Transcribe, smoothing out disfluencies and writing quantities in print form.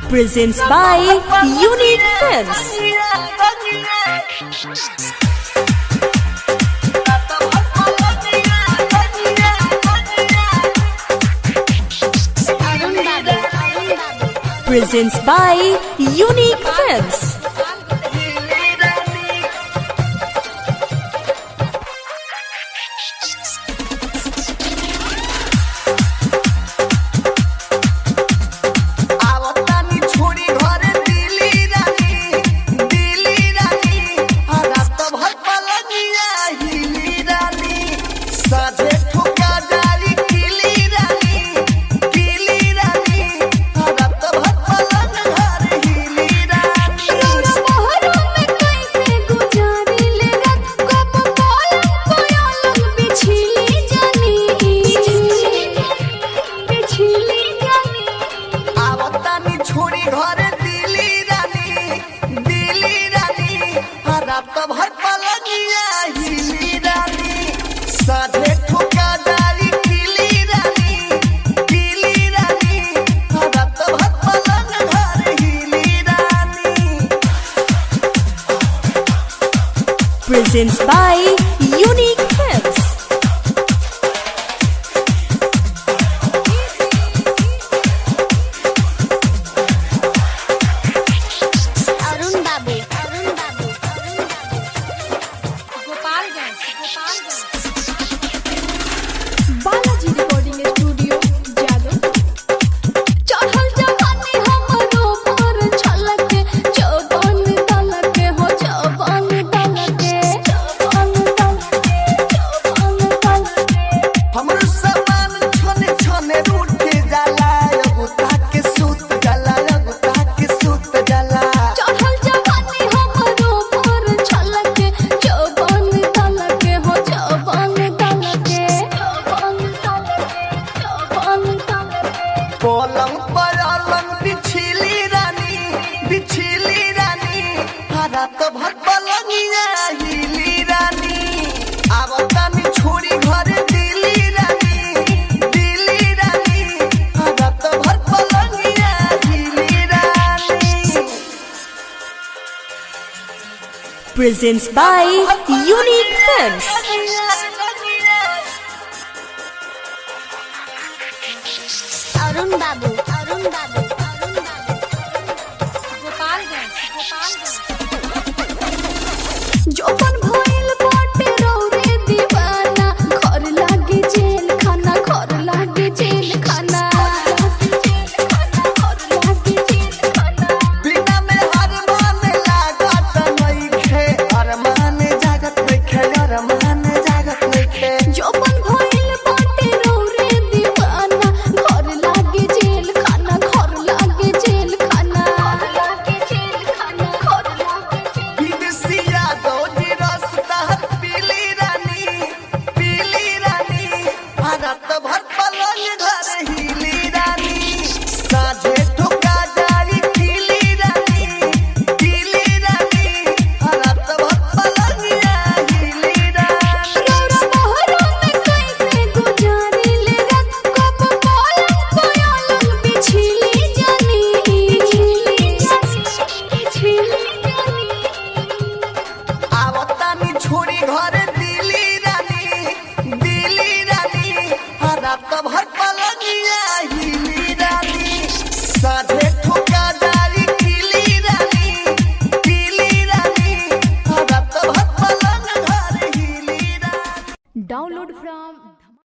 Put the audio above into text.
Presents by Unique Films. Presents by Unique Films. Presents by Unique Films. Arun बाबू Gopalganj Balaji recording studio Jadav. चढ़ल जवानी हमरो पर छलके चौबन तलके हो चौबन तलके हमरो सामान छने छने रूठे जाला अगुता के सूत जाला अगुता के सूत जाला। चढ़ल जवानी हमरो पर छलके चौबन तलके हो चौबन तलके पलंग पर अलंग बिछली रानी हरा तो भर पलंगिया हिली रानी। आवतानी छोड़ी घरे दिली रानी हरा तो भर पलंगिया हिली रानी। Presents by Unique Films. Arun बाबू गोपालगंज जोपन भइल बाटे रौरे दीवाना घर लागे जेल खाना घर लागे जेल खाना बिना में अरमान लागत नइखे अरमान जागत नइखे जोपन भइल बाटे रौरे दीवाना घर लागे जेल खाना घर लागे जेल खाना विदेशिया दौजी रसता पीली रानी भारत भर पलंग घर हिली रानी। साझे ठुका जाई पीली रानी भारत भर पलंग हिली रानी। रौरा मोहरा में कैसे गुजारिले रात कब पलंग बिछली जानी आवतानी छोड़ी घरे दिली रानी रात भर पलंगिया हिली रानी। साझे ठुका जाई किली रानी रात भर पलंग घर हिली रानी। Download from